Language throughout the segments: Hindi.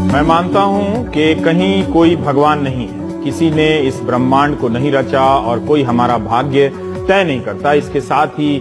मैं मानता हूं कि कहीं कोई भगवान नहीं है, किसी ने इस ब्रह्मांड को नहीं रचा और कोई हमारा भाग्य तय नहीं करता। इसके साथ ही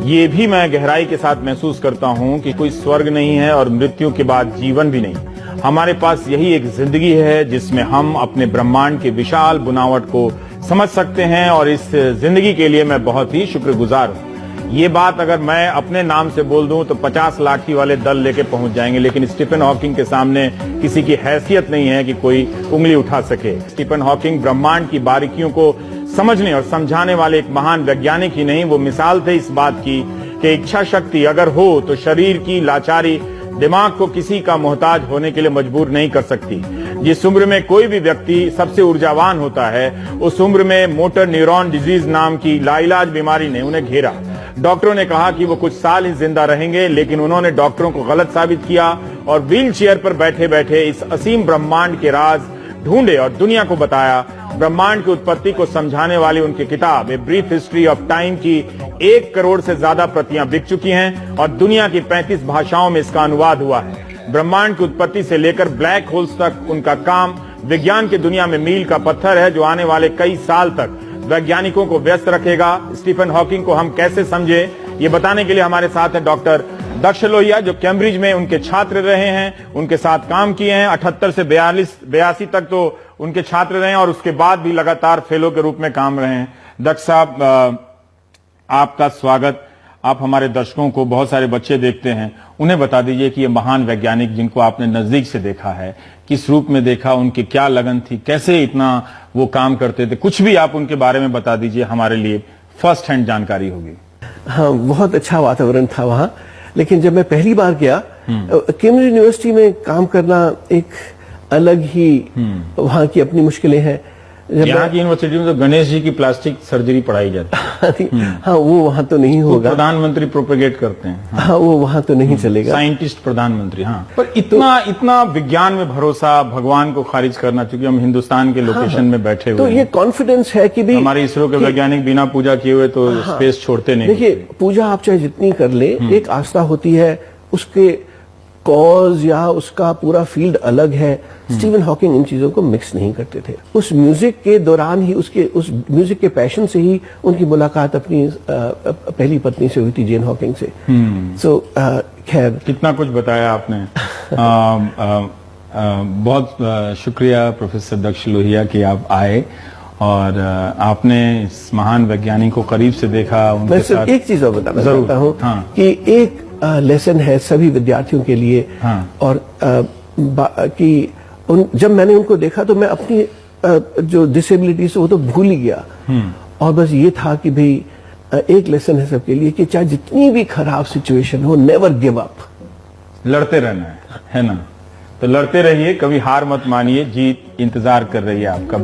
ये भी मैं गहराई के साथ महसूस करता हूं कि कोई स्वर्ग नहीं है और मृत्यु के बाद जीवन भी नहीं। हमारे पास यही एक जिंदगी है जिसमें हम अपने ब्रह्मांड के विशाल बुनावट को समझ सकते हैं और इस जिंदगी के लिए मैं बहुत ही शुक्रगुजार हूं। ये बात अगर मैं अपने नाम से बोल दूं तो 50 लाठी वाले दल लेके पहुंच जाएंगे, लेकिन स्टीफन हॉकिंग के सामने किसी की हैसियत नहीं है कि कोई उंगली उठा सके। स्टीफन हॉकिंग ब्रह्मांड की बारीकियों को समझने और समझाने वाले एक महान वैज्ञानिक ही नहीं, वो मिसाल थे इस बात की कि इच्छा शक्ति अगर हो तो शरीर की लाचारी दिमाग को किसी का मोहताज होने के लिए मजबूर नहीं कर सकती। जिस उम्र में कोई भी व्यक्ति सबसे ऊर्जावान होता है, उस उम्र में मोटर न्यूरॉन डिजीज नाम की लाइलाज बीमारी ने उन्हें घेरा। डॉक्टरों ने कहा कि वो कुछ साल ही जिंदा रहेंगे, लेकिन उन्होंने डॉक्टरों को गलत साबित किया और व्हील चेयर पर बैठे बैठे इस असीम ब्रह्मांड के राज ढूंढे और दुनिया को बताया। ब्रह्मांड की उत्पत्ति को समझाने वाली उनकी किताब a brief history of time की 1 करोड़ से ज्यादा प्रतियां बिक चुकी हैं और दुनिया की 35 भाषाओं में इसका अनुवाद हुआ है। ब्रह्मांड की उत्पत्ति से लेकर ब्लैक होल्स तक उनका काम विज्ञान की दुनिया में मील का पत्थर है, जो आने वाले कई साल तक वैज्ञानिकों को व्यस्त रखेगा। स्टीफन हॉकिंग को हम कैसे समझे, ये बताने के लिए हमारे साथ है डॉक्टर दक्ष लोहिया, जो कैम्ब्रिज में उनके छात्र रहे हैं, उनके साथ काम किए हैं। 78 से 82 तक तो उनके छात्र रहे हैं और उसके बाद भी लगातार फेलो के रूप में काम रहे हैं। दक्ष साहब, आपका स्वागत। आप हमारे दर्शकों को, बहुत सारे बच्चे देखते हैं, उन्हें बता दीजिए कि ये महान वैज्ञानिक जिनको आपने नजदीक से देखा है, किस रूप में देखा, उनकी क्या लगन थी, कैसे इतना वो काम करते थे, कुछ भी आप उनके बारे में बता दीजिए, हमारे लिए फर्स्ट हैंड जानकारी होगी। हाँ, बहुत अच्छा वातावरण था वहाँ, लेकिन जब मैं पहली बार गया कैम्ब्रिज यूनिवर्सिटी में काम करना एक अलग ही वहाँ की अपनी मुश्किलें हैं। यहाँ की यूनिवर्सिटी में तो गणेश जी की प्लास्टिक सर्जरी पढ़ाई जाती है। हाँ, वो वहाँ तो नहीं होगा। प्रधानमंत्री प्रोपेगेट करते हैं। हाँ, वो वहाँ तो नहीं चलेगा। साइंटिस्ट प्रधानमंत्री। हाँ, पर इतना विज्ञान में भरोसा, भगवान को खारिज करना, चूंकि हम हिंदुस्तान के लोकेशन में बैठे हुए तो ये कॉन्फिडेंस है कि भी हमारे इसरो के वैज्ञानिक बिना पूजा किए हुए तो स्पेस छोड़ते नहीं। देखिए, पूजा आप चाहे जितनी कर ले, एक आस्था होती है, उसके कॉज या उसका पूरा फील्ड अलग है। स्टीफन हॉकिंग इन चीजों को मिक्स नहीं करते थे। उस म्यूजिक के दौरान ही, उस म्यूजिक के पैशन से ही उनकी मुलाकात अपनी पहली पत्नी से हुई थी, जेन हॉकिंग से। सो खैर, कितना कुछ बताया आपने। बहुत शुक्रिया प्रोफेसर दक्ष लोहिया कि आप आए और आपने इस महान वैज्ञानिक को करीब से देखा। मैं सिर्फ एक चीज और बताना चाहता हूँ कि एक लेसन है सभी विद्यार्थियों के लिए। और कि जब मैंने उनको देखा तो मैं अपनी जो डिसेबिलिटीज वो तो भूल ही गया, और बस ये था कि भाई एक लेसन है सबके लिए कि चाहे जितनी भी खराब सिचुएशन हो, नेवर गिव अप, लड़ते रहना है ना। तो लड़ते रहिए, कभी हार मत मानिए, जीत इंतजार कर रही है आपका।